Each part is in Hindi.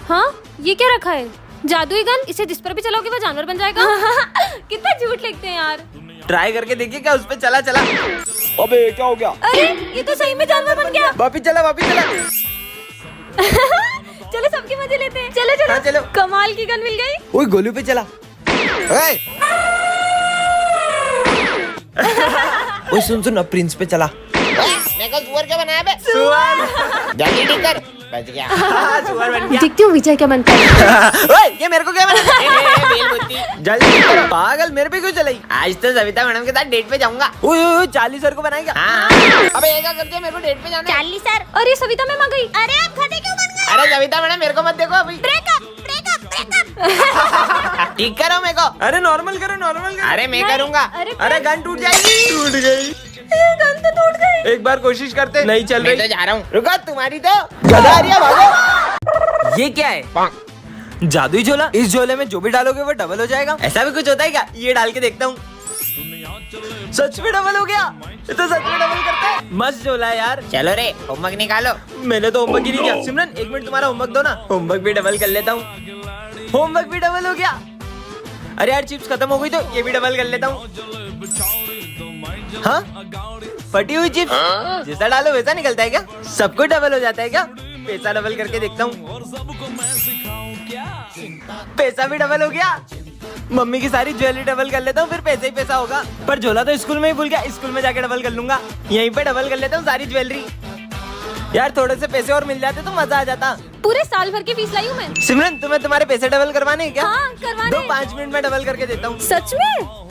हाँ, ये क्या रखा है? जादुई गन, इसे जिस पर भी चलाओगे वो जानवर बन जाएगा। कितना झूठ लिखते हैं यार। ट्राई करके देखिए क्या उस पे चला। अबे क्या हो गया? अरे ये तो सही में जानवर बन गया। वापिस चला। चलो सबके मजे लेते हैं। चलो हाँ, चलो। कमाल की गन मिल गई। ओए गोलू पे चला। ओए सुन अब प्रिंस पे चला। मेरे को सुअर क्या बनाया बे? सुअर। जल्दी ठीक कर। बच गया। सुअर बन गया। देखती हूँ विजय क्या बनता है। ओए ये मेरे को क्या बना? बेलबुत्ती। जल्दी करो। पागल मेरे पे क्यों चलाई? आज तो सविता मैडम के साथ डेट पे जाऊंगा। ओए 40 सर को बनाएगा। हाँ। अबे ये क्या करते हो? मेरे को डेट पे जाना है। Charlie sir. अरे सविता मैम आ गई। अरे आप खड़े क्यों बन गए? अरे सविता मैडम मेरे को मत देखो अभी। ब्रेकअप। ठीक करो मेरे को। अरे नॉर्मल करो। अरे मैं करूंगा। अरे गन टूट जाएगी। टूट गई। गन तो टूट गई। एक बार कोशिश करते। नहीं चल मैं तो रही। जा रहा हूँ। रुको तुम्हारी तो गधा आ रही है, भागो। ये क्या है? जादुई झोला। इस झोले में जो भी डालोगे वो डबल हो जाएगा। ऐसा भी कुछ होता है क्या? ये डाल के देखता हूँ। सच में डबल हो गया। ये तो सच में डबल करता है। मस्त झोला है यार। चलो रे होमवर्क निकालो। मैंने तो होमवर्क ही नहीं किया। सिमरन 1 मिनट तुम्हारा होमवर्क दो ना। होमवर्क भी डबल कर लेता हूँ। होमवर्क भी डबल हो गया। अरे यार चिप्स खत्म हो गई तो ये भी डबल कर लेता हूँ। हाँ फटी हुई चिप्स। जैसा डालो वैसा निकलता है क्या? सब कुछ डबल हो जाता है क्या? पैसा डबल करके देखता हूँ। पैसा भी डबल हो गया। मम्मी की सारी ज्वेलरी डबल कर लेता हूँ, फिर पैसा ही पैसा होगा। पर झोला तो स्कूल में ही भूल गया। स्कूल में जाके डबल कर लूंगा। यहीं पे डबल कर लेता हूँ सारी ज्वेलरी। यार थोड़े से पैसे और मिल जाते तो मजा आ जाता। पूरे साल भर की फीस लाई हूँ मैं। सिमरन तुम्हें तुम्हारे पैसे डबल करवाने हैं क्या? हाँ करवाने। दो 5 मिनट में डबल करके देता हूँ। सच में?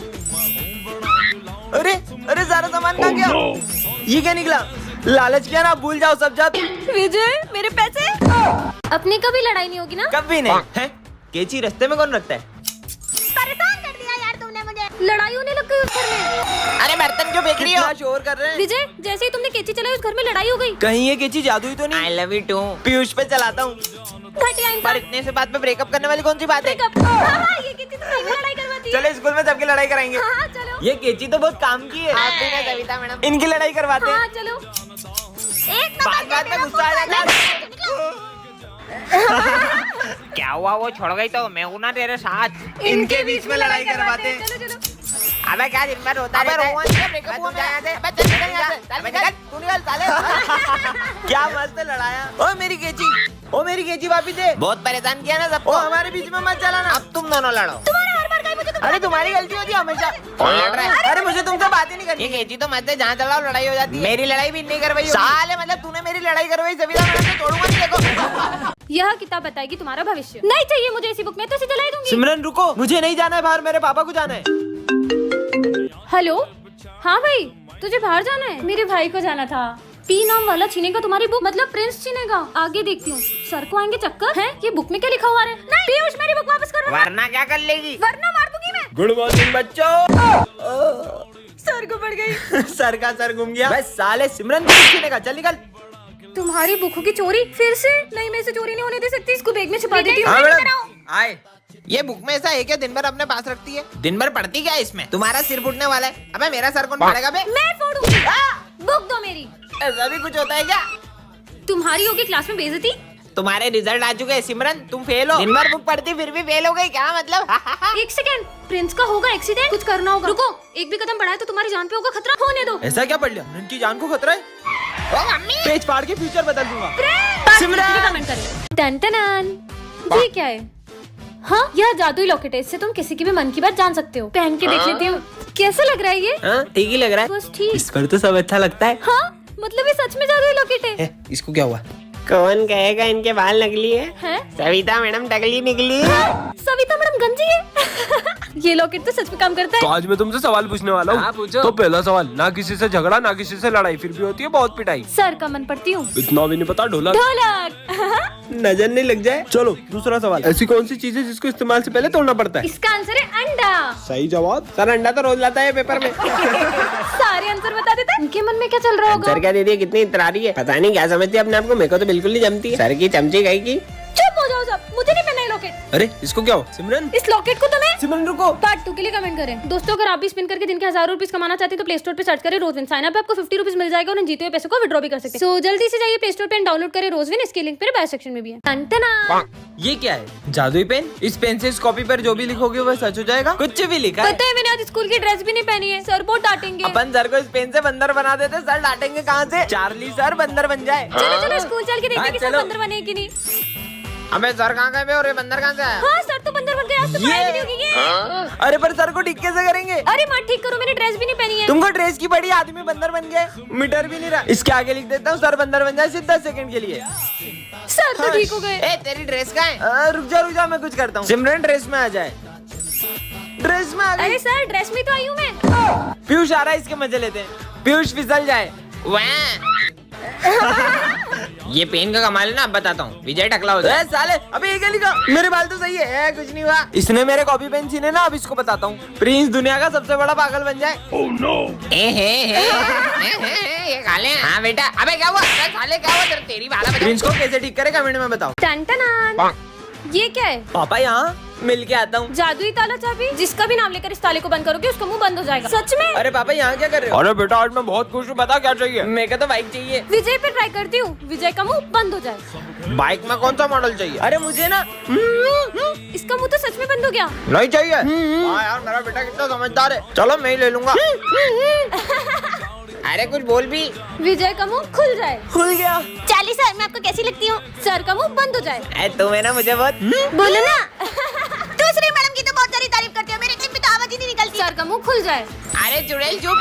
अरे सारा सामान कहाँ गया? ये क्या निकला? लालच किया ना, भूल जाओ सब जात। विजय मेरे पैसे। अपनी कभी लड़ाई नहीं होगी ना? कभी नहीं है। केची रास्ते में कौन रखता है? परेशान कर दिया यार तुमने मुझे। लड़ाई होने लग गई उस घर में। अरे बर्तन क्यों फेंक रही हो? कितना शोर कर रहे हैं। विजय जैसे ही तुमने केची चलाई उस घर में लड़ाई हो गई। कहीं ये केची जादुई तो नहीं? I love you too. Piyush पे चलाता हूँ। घटिया इंसान। पर इतने से बात पे ब्रेकअप करने वाली कौन सी बात है? ब्रेकअप। हाँ, ये केची तो सही में लड़ाई करवाती है। चलो स्कूल में सबकी लड़ाई कराएंगे। हाँ चलो। ये केची तो बहुत काम की है। आप भी ना सविता मैडम। इनकी लड़ाई करवाते हाँ हैं। चलो। एक बात में गुस्सा आ जाता है। क्या हुआ? वो छोड़ गई तो मैं हूं ना तेरे साथ। इनके बीच में लड़ाई करवाते हैं। चलो चलो। अबे क्या दिन भर होता रहता है? ब्रेकअप हुआ यहाँ से। बस चल निकल यहाँ से। चल निकल। तू निकल साले। क्या मस्त लड़ाया। ओ मेरी केची वापिस दे। बहुत परेशान किया ना ओ सबको। हमारे बीच में मत चलाना। अब तुम दोनों लड़ो। अरे तुम्हारी गलती होती है हमेशा। कौन लड़ रहा है? अरे मुझे तुमसे बात ही नहीं ये करनी। केची तो मत है, जहाँ चलाओ लड़ाई हो जाती है। मेरी लड़ाई भी नहीं करवाई होगी। साले मतलब तूने मेरी लड़ाई करवाई। सविता मैडम से छोड़ूंगा नहीं देखो। यह किताब बताएगी तुम्हारा भविष्य। नहीं चाहिए मुझे ऐसी बुक में तो इसे जला दूंगी। सिमरन रुको, मुझे नहीं जाना है बाहर, मेरे पापा को जाना है। हेलो। हाँ भाई तुझे बाहर जाना है? मेरे भाई को जाना था। पी नाम वाला छीनेगा तुम्हारी बुक, मतलब प्रिंस छीनेगा। आगे देखती हूँ। सर को आएंगे चक्कर है। ये बुक में क्या लिखा हुआ है? नहीं पीयूष मेरी बुक वापस करो। वरना क्या कर लेगी? वरना मार दूंगी मैं। गुड मॉर्निंग बच्चों। सर को पड़ गई। सर का सर घूम गया। बस साले सिमरन को छीनेगा। चल निकल। तुम्हारी बुकों की चोरी फिर से? नहीं मैं इसे चोरी नहीं होने दे सकती। इसको बैग में छुपा देती हूँ। हाँ मैडम आए। ये बुक में ऐसा है क्या दिन भर अपने पास रखती है? दिन भर पढ़ती क्या है इसमें? तुम्हारा सिर फूटने वाला है। अबे मेरा सर कौन फाड़ेगा बे? मैं फोड़ूंगी। बुक दो मेरी। ऐसा भी कुछ होता है क्या? तुम्हारी होगी क्लास में बेइज्जती। तुम्हारे रिजल्ट आ चुके हैं सिमरन, तुम फेल हो। दिन भर बुक पढ़ती फिर भी फेल हो गई, क्या मतलब? एक सेकंड, प्रिंस का होगा एक्सीडेंट, कुछ करना होगा। रुको, एक भी कदम बढ़ाए तो तुम्हारी जान पे होगा खतरा। होने दो। ऐसा क्या पढ़ लिया? उनकी जान को खतरा है। ओ मम्मी, पेज फाड़ के फ्यूचर बदल दूंगा। सिमरन कमेंट करें। टन ये क्या है? हाँ यह जादुई लॉकेट है, इससे तुम किसी की भी मन की बात जान सकते हो। पहन के देख लेती हूँ कैसा लग रहा है ये। हाँ ठीक ही लग रहा है। बस ठीक। इस पर तो सब अच्छा लगता है। हाँ मतलब ये सच में जादुई लॉकेट है। इसको क्या हुआ? कौन कहेगा इनके बाल नकली है? हैं? सविता मैडम टकली निकली है। सविता मैडम गंजी है। ये लॉकेट तो सच में काम करता तो है। आज मैं तुमसे सवाल पूछने वाला हाँ, हूँ। पूछो। तो पहला सवाल, ना किसी से झगड़ा ना किसी से लड़ाई, फिर भी होती है बहुत पिटाई। सर का मन पड़ती हूँ। इतना भी नहीं पता ढोलक। ढोलक। नजर नहीं लग जाए। चलो दूसरा सवाल, ऐसी कौन सी चीज है जिसको इस्तेमाल से पहले तोड़ना पड़ता है? इसका आंसर है अंडा। सही जवाब। सर अंडा तो रोज लाता है पेपर में। सारे आंसर बता देते हैं। इनके मन में क्या चल रहा होगा? सर क्या दीदी कितनी इतरारी है, पता नहीं क्या समझती है अपने आप को। मेरे को तो बिल्कुल नहीं जमती है। सर की चमची गई की। चुप हो हो जाओ सब, मुझे नहीं पहनना ये लॉकेट। अरे इसको क्या हो सिमरन? इस लॉकेट को तुम्हें सिमरन रुको। पार्ट 2 के लिए कमेंट करें। दोस्तों अगर आप भी स्पिन करके दिन के 1000 रुपीज कमाना चाहते हैं तो प्ले स्टोर पे सर्च करें रोजविन। साइन अप आपको 50 रुपीज मिल जाएगा और उन जीते हुए पैसे को विड्रॉ भी कर सकते हैं। सो जल्दी से जाइए प्ले स्टोर पे डाउनलोड करें रोजविन। इसके लिंक मेरे बायो सेक्शन में भी है। टंटना। ये क्या है? जादुई पेन? इस पेन से इस कॉपी पर जो भी लिखोगे वह सच हो जाएगा? कुछ भी लिखा है? पता है मैंने आज स्कूल की ड्रेस भी नहीं पहनी है, सर बहुत डांटेंगे। अपन सर को इस पेन से बंदर बना देते, सर डांटेंगे कहाँ से? चार्ली सर बंदर बन जाए। चलो चलो स्कूल चल के देखते हाँ, हैं कि सर चलो। बंदर बने कि नहीं। अबे सर कहाँ गए बे और ये बंदर कहाँ से आया? हाँ सर तो बंदर बन गए, आज तो पढ़ाई भी नहीं होगी ये। अरे पर सर को ठीक कैसे करेंगे? अरे मत ठीक करो, मैंने ड्रेस भी नहीं पहनी है। तुमको ड्रेस की पड़ी, आदमी बंदर बन गए, मीटर भी नहीं रहा। इसके आगे लिख देता हूँ सर बंदर बन जाए सिर्फ 10 सेकंड के लिए। सर तो ठीक हो गए। ए तेरी ड्रेस कहाँ है? रुक जा मैं कुछ करता हूँ। सिमरन ड्रेस में आ जाए। ड्रेस में आ गई। अरे सर ड्रेस में तो आई हूँ मैं। पीयूष आ रहा है, इसके मजे लेते हैं। पीयूष फिसल जाए। ये पेन का कमाल है ना, अब बताता हूँ। विजय टकला हो जाए। साले अबे ये क्या लिखा? मेरे बाल तो सही है, कुछ नहीं हुआ। इसने मेरे कॉपी पेन छीने ना, अब इसको बताता हूँ। प्रिंस दुनिया का सबसे बड़ा पागल बन जाए। ये काले हैं। हाँ बेटा। अबे क्या हुआ? अबे साले क्या हुआ? तेरी बाला बजा। प्रिंस को कैसे ठीक करे कमेंट में बताओ। टंटना। ये क्या है? पापा यहाँ मिल के आता हूँ। जादुई ताला चाबी, जिसका भी नाम लेकर इस ताले को बंद करोगे उसका मुंह बंद हो जाएगा। सच में? अरे पापा यहाँ क्या कर रहे हो? अरे बेटा आज मैं बहुत खुश हूँ, बता क्या चाहिए? मेरे को तो बाइक चाहिए। विजय पे ट्राई करती हूँ, विजय का मुंह बंद हो जाए। बाइक में कौन सा मॉडल चाहिए? अरे मुझे ना इसका मुंह तो सच में बंद हो गया। नहीं चाहिए। हाँ यार मेरा बेटा कितना समझदार है। चलो मैं ही ले लूंगा। अरे कुछ बोल भी। विजय का मुंह खुल जाए। खुल गया। चाली सर मैं आपको कैसी लगती हूँ? सर का मुंह बंद हो जाए। तुम्हें ना मुझे बहुत बोलो ना। दूसरी मैडम की तो बहुत सारी तारीफ करते हो, मेरे टिप में तो आवाज ही नहीं निकलती। सर का मुंह खुल जाए। अरे चुड़ैल चुप।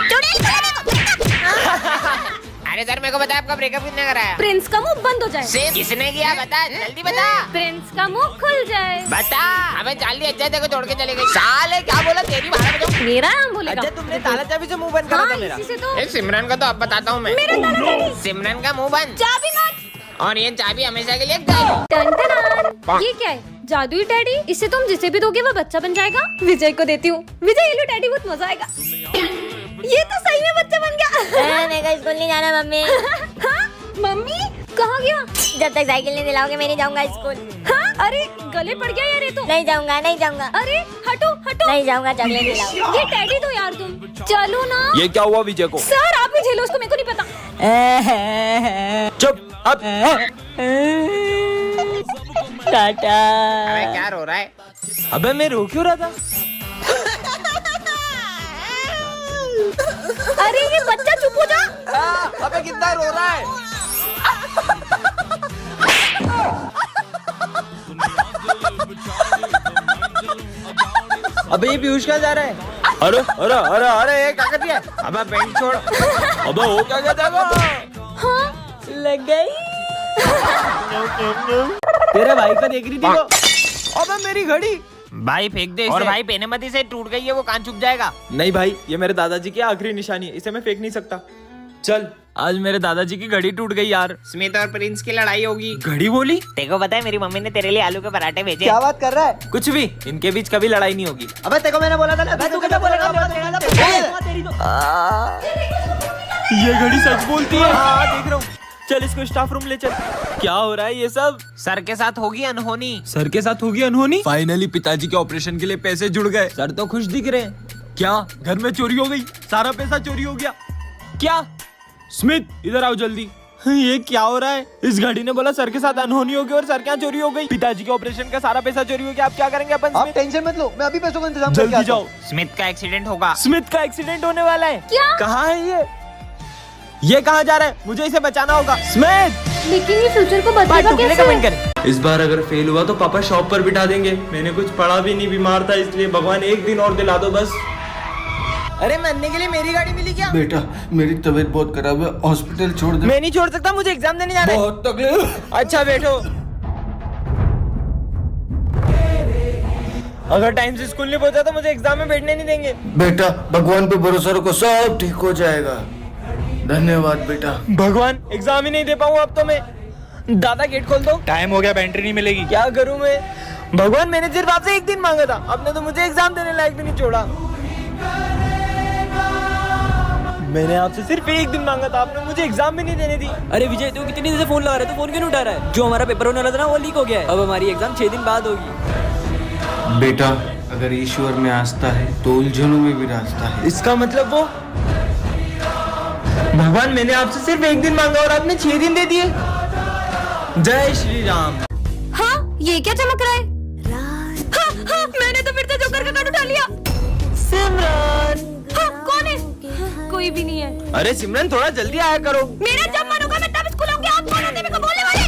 अरे सर मेरे को बता आपका ब्रेकअप किसने कराया? प्रिंस का मुंह बंद हो जाए। किसने किया? बता जल्दी बता। प्रिंस का मुंह खुल जाए। बता। अबे चार्ली अच्छा देखो छोड़ के चले गए। साले क्या बोला? तेरी बाला बजाऊं? मेरा नाम बोलेगा। अच्छा तुमने ताला चाबी से मुंह बंद करा था हाँ मेरा। इसी से तो। एक सिमरन का तो अब बताता हूँ मैं। मेरा ताला चाबी। सिमरन का मुंह बंद चाबी मत। और ये चाबी हमेशा के लिए गायब। टन-टन-टन। ये क्या है? जादुई टैडी। इससे तुम जिसे भी दोगे वो बच्चा बन जाएगा। विजय को देती हूँ। विजय ये लो टैडी, बहुत मजा आएगा। ये तो सही में बच्चा बन गया। मेरे को स्कूल नहीं जाना मम्मी। हाँ? मम्मी कहाँ गया? जब तक साइकिल नहीं दिलाओगे मैं नहीं जाऊंगा स्कूल। हाँ? अरे गले पड़ गया यार ये तो। नहीं जाऊंगा नहीं जाऊंगा अरे हटो हटो। नहीं जाऊंगा, चॉकलेट दिलाओ। ये टैडी दो यार तुम। चलो ना। ये क्या हुआ विजय को? सर आप ही झेलो उसको, मेरे को नहीं पता। चुप अब। टाटा। अबे क्या रो रहा है? अबे मैं रो क्यों रहा था? अरे ये बच्चा चुप हो जा। अबे कितना रो रहा है? अबे ये पीयूष कहाँ जा रहा है? अरे अरे अरे अरे ये क्या कर दिया? अबे पेंट छोड़। अबे वो क्या कहता है? हाँ लग गई। तेरे भाई को देख रही थी वो। अबे मेरी घड़ी। भाई फेंक दे और भाई पहने मत इसे, टूट गई है वो, कान चुप जाएगा। नहीं भाई, ये मेरे दादाजी की आखिरी निशानी है, इसे मैं फेंक नहीं सकता। चल आज मेरे दादाजी की घड़ी टूट गई यार। स्मिथ और प्रिंस की लड़ाई होगी। घड़ी बोली? तेको पता है मेरी मम्मी ने तेरे लिए आलू के पराठे भेजे। क्या बात कर रहा है? कुछ भी, इनके बीच कभी लड़ाई नहीं होगी। अबे तेको मैंने बोला था ना। तू कैसे बोलेगा? ये घड़ी सच बोलती है। हाँ देख रहा हूँ। चल इसको स्टाफ रूम ले चल। क्या हो रहा है ये सब? सर के साथ होगी अनहोनी। सर के साथ होगी अनहोनी? फाइनली पिताजी के ऑपरेशन के लिए पैसे जुड़ गए। सर तो खुश दिख रहे हैं। क्या घर में चोरी हो गई? सारा पैसा चोरी हो गया क्या? स्मिथ इधर आओ जल्दी। ये क्या हो रहा है? इस घड़ी ने बोला सर के साथ अनहोनी होगी और सर क्या चोरी हो गई? पिताजी के ऑपरेशन का सारा पैसा चोरी हो गया। आप क्या करेंगे? अपन आप टेंशन मत लो, मैं अभी पैसों का इंतजाम करके जल्दी आता जाओ। हूँ। स्मिथ का एक्सीडेंट होगा। स्मिथ का एक्सीडेंट होने वाला है। क्या? कहाँ है ये कहाँ जा रहा है? मुझे इसे बचाना होगा। स्मिथ लेकिन ये फ्यूचर को बचाएगा कैसे? कमेंट करें। इस बार अगर फेल हुआ तो पापा शॉप पर बिठा देंगे। मैंने कुछ पढ़ा भी नहीं, बीमार था, इसलिए भगवान एक दिन और दिला दो बस। अरे मरने के लिए मेरी गाड़ी मिली क्या? बेटा मेरी तबीयत बहुत खराब है, हॉस्पिटल छोड़ दे। मैं नहीं छोड़ सकता, मुझे एग्जाम देने जाना है। बहुत तकलीफ। अच्छा बैठो। अगर टाइम से स्कूल नहीं पहुंचा तो मुझे एग्जाम में बैठने नहीं देंगे। बेटा भगवान पे भरोसा रखो, सब ठीक हो जाएगा। धन्यवाद बेटा। भगवान एग्जाम ही नहीं दे पाऊँ अब तो मैं। दादा गेट खोल दो। टाइम हो गया, बैटरी नहीं मिलेगी। क्या करूँ मैं? भगवान मैंने सिर्फ आपसे एक दिन मांगा था, आपने तो मुझे एग्जाम देने लायक भी नहीं छोड़ा। मैंने आपसे सिर्फ एक दिन मांगा था, आपने मुझे एग्जाम भी नहीं देने दी। अरे विजय तू कितनी देर से फोन लगा रहा है, तू फोन क्यों नहीं उठा रहा है? जो हमारा पेपर होने वाला था ना वो लीक हो गया है। अब हमारी एग्जाम 6 दिन बाद होगी। बेटा अगर ईश्वर में आस्था है तो उलझनों में भी रास्ता है। इसका मतलब वो भगवान, मैंने आपसे सिर्फ एक दिन मांगा और आपने 6 दिन दे दिए। जय श्री राम। हाँ ये क्या चमक रहा है? हाँ, हाँ, मैंने तो फिर से जोकर का कार्ड उठा लिया। सिमरन। हाँ, कौन है? हाँ, कोई भी नहीं है। अरे सिमरन थोड़ा जल्दी आया करो। मेरा जब मन होगा मैं तब स्कूल आऊंगी। आप कौन होते हैं मेरे को बोलने वाले?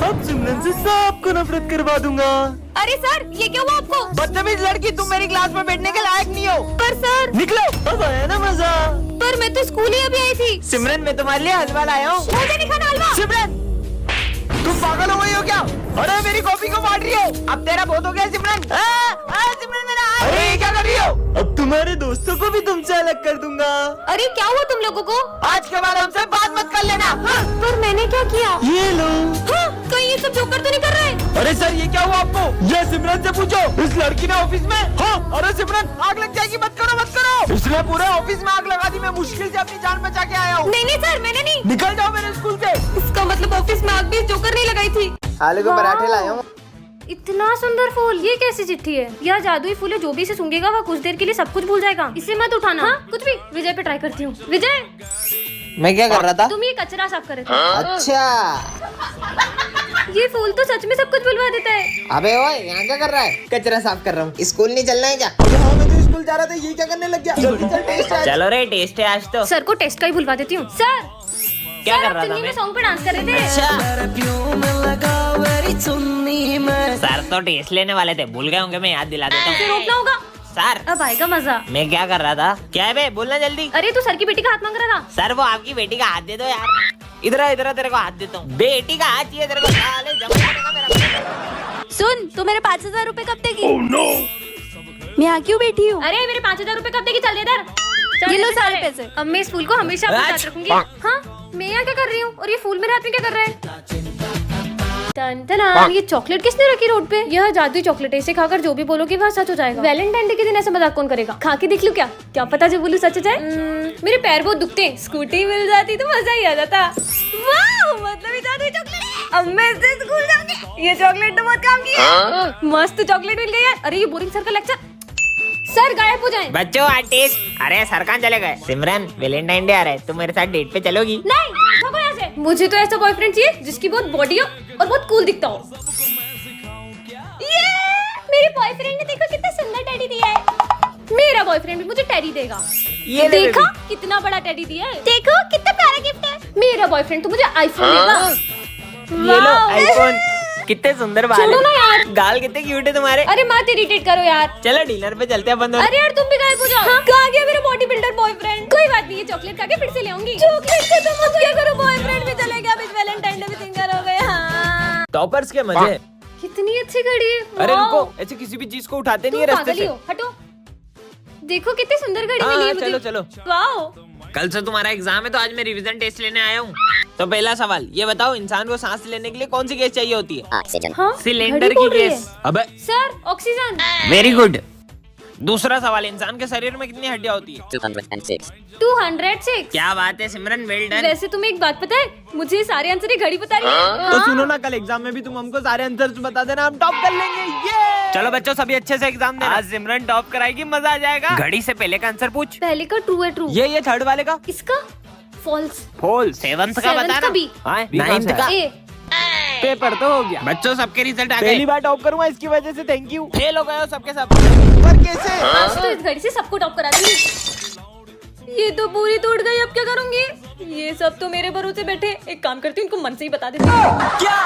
अब सिमरन से सबको नफरत करवा दूंगा। अरे सर ये क्या हुआ आपको? बदतमीज लड़की, तुम मेरी क्लास में बैठने के लायक नहीं हो। पर सर। निकलो। अब आया ना मजा। पर मैं तो स्कूल ही अभी आई थी। सिमरन मैं तुम्हारे लिए हलवा लाया हूँ। मुझे नहीं खाना हलवा। सिमरन तुम पागल हो गई हो क्या? अरे मेरी कॉपी को बांट रही हो। अब तेरा बहुत हो गया सिमरन। सिमरन मेरा। अरे ये क्या कर रही हो? अब तुम्हारे दोस्तों को भी तुमसे अलग कर दूंगा। अरे क्या हुआ तुम लोगों को? आज के बाद हमसे बात मत कर लेना। हाँ, पर मैंने क्या किया? ये लो। हाँ, कहीं ये सब जोकर तो नहीं कर रहे? अरे सर ये क्या हुआ आपको? ये सिमरन से पूछो। इस लड़की ने ऑफिस में। हाँ अरे सिमरन आग लग जाएगी, मत करो मत करो। उसने पूरे ऑफिस में आग लगा दी। मैं मुश्किल से अपनी जान बचा के आया हूँ। नहीं नहीं सर मैंने नहीं। निकल जाओ मेरे स्कूल से। इसका मतलब ऑफिस में आग भी जोकर नहीं लगाई थी। आलू के पराठे लाया हूँ। इतना सुंदर फूल, ये कैसी चिट्ठी है? यह जादुई फूल है, जो भी इसे सूंघेगा वह कुछ देर के लिए सब कुछ भूल जाएगा। इसे मत उठाना। हाँ कुछ भी। विजय पे ट्राई करती हूँ। विजय मैं क्या कर रहा था? तुम ये कचरा साफ कर रहे थे। अच्छा ये फूल तो सच में सब कुछ बुलवा देता है। अबे ओए यहाँ क्या कर रहा है? कचरा साफ कर रहा हूँ। स्कूल नहीं चलना है क्या? हाँ मैं तो स्कूल जा रहा था, ये क्या करने लग गया? जल्दी चल टेस्ट है। चलो रे टेस्ट है आज तो। सर को टेस्ट का ही बुलवा देती हूँ। सर क्या सर, कर रहा था चुन्नी में मैं? सॉन्ग पे डांस कर रहे थे। सर तो टेस्ट लेने वाले थे, भूल गए होंगे। मैं याद दिला देता फिर हूँ। रोकना होगा। सर अब आएगा मजा। मैं क्या कर रहा था? क्या है बे, बोलना जल्दी। अरे तू सर की बेटी का हाथ मांग रहा था। सर वो आपकी बेटी का हाथ दे दो यार। इधर आ, इधर आ, तेरे को हाथ देता हूँ। बेटी का हाथ चाहिए तेरे को। साले जमा करेगा मेरा। सुन तू मेरे 5,000 रूपए कब देगी? मैं यहाँ क्यों बैठी हूँ? अरे मेरे 5,000 रूपए कब देगी? चल इधर। ये लो सारे पैसे। अब मैं इस फूल को हमेशा अपने साथ रखूंगी। हाँ मैं यहाँ क्या कर रही हूँ और ये फूल मेरे हाथ में क्या कर रहा है? टन टन, ये चॉकलेट किसने रखी रोड पे? यह जादुई चॉकलेट है, इसे खाकर जो भी बोलोगे वह सच हो जाएगा। वैलेंटाइन डे के दिन ऐसा मजाक कौन करेगा? खा के देख लूं क्या? क्या पता जो बोलूं सच हो जाए। मेरे पैर बहुत दुखते हैं। स्कूटी मिल जाती तो मजा ही आ जाता। वाह मतलब ये जादुई चॉकलेट है। अब मैं इससे स्कूल जाऊंगी। ये चॉकलेट तो बहुत काम की है। मस्त चॉकलेट मिल गई यार। अरे ये बोरिंग सर का लेक्चर। सर गायब हो जाएं। बच्चों आज टेस्ट। अरे सर कहाँ चले गए? सिमरन वैलेंटाइन डे आ रहा है, तुम मेरे साथ डेट पे चलोगी? नहीं भागो यहाँ से। मुझे तो ऐसा बॉयफ्रेंड चाहिए जिसकी बहुत बॉडी हो और बहुत कूल दिखता हो। ये मेरे बॉयफ्रेंड ने देखो कितना सुंदर टेडी दिया है। मेरा बॉयफ्रेंड भी मुझे टेडी देगा। ये ले देखा कितना बड़ा टेडी दिया है। देखो कितना प्यारा गिफ्ट है। मेरा बॉयफ्रेंड तो मुझे आईफोन देगा। ये लो आईफोन। कितने सुंदर बाल छोड़ो ना है। यार। गाल कितने क्यूट है तुम्हारे। अरे मत इरिटेट करो यार। चलो डिनर पे चलते हैं अपन दोनों। अरे यार तुम भी गायब हो जाओ। कहाँ गया मेरा बॉडी बिल्डर बॉयफ्रेंड? कोई बात नहीं, ये चॉकलेट खा के फिर से ले आऊंगी। चॉकलेट से तुम अब क्या करो? बॉयफ्रेंड भी चले गया, बीच वैलेंटाइन डे भी सिंगल हो गया। टॉपर्स के मजे। कितनी अच्छी घड़ी है। अरे वाओ। रुको, ऐसे किसी भी चीज को उठाते नहीं है तुम रास्ते पागल ही से। हो, हटो। देखो कितनी सुंदर घड़ी हाँ, मिली है मुझे। चलो, चलो। वाओ। कल से तुम्हारा एग्जाम है तो आज मैं रिवीजन टेस्ट लेने आया हूँ। तो पहला सवाल ये बताओ, इंसान को सांस लेने के लिए कौन सी गैस चाहिए होती है? हाँ, सिलेंडर घड़ी की बोल रही गैस। है। अबे सर ऑक्सीजन। Very good. दूसरा सवाल, इंसान के शरीर में कितनी हड्डियां होती है? 206। क्या बात है सिमरन, वेल डन। वैसे तुम्हें एक बात पता है, मुझे ये सारे आंसर ही घड़ी बता रही है। तो सुनो ना, कल एग्जाम में भी तुम हमको सारे आंसर्स बता देना, हम टॉप कर लेंगे। ये चलो बच्चों सभी अच्छे से एग्जाम देना। आज सिमरन टॉप कराएगी, मजा आ जाएगा। घड़ी से पहले का आंसर पूछ। पहले का ट्रू है ट्रू। ये थर्ड वाले का इसका फॉल्स। फॉल। सेवंथ का बता का ना। बी। नाइन्थ का। ए। पेपर तो हो गया। बच्चों सबके रिजल्ट आ गए। पहली बार टॉप करूंगा, इसकी वजह से थैंक यू। फेल हो गए हो सबके सब। पर कैसे? आज तो इस घड़ी से सबको टॉप करा दूंगी। ये तो पूरी टूट गई, अब क्या करूंगी? ये सब तो मेरे भरोसे बैठे। एक काम करती हूँ, इनको मन से ही बता देती हूँ। क्या?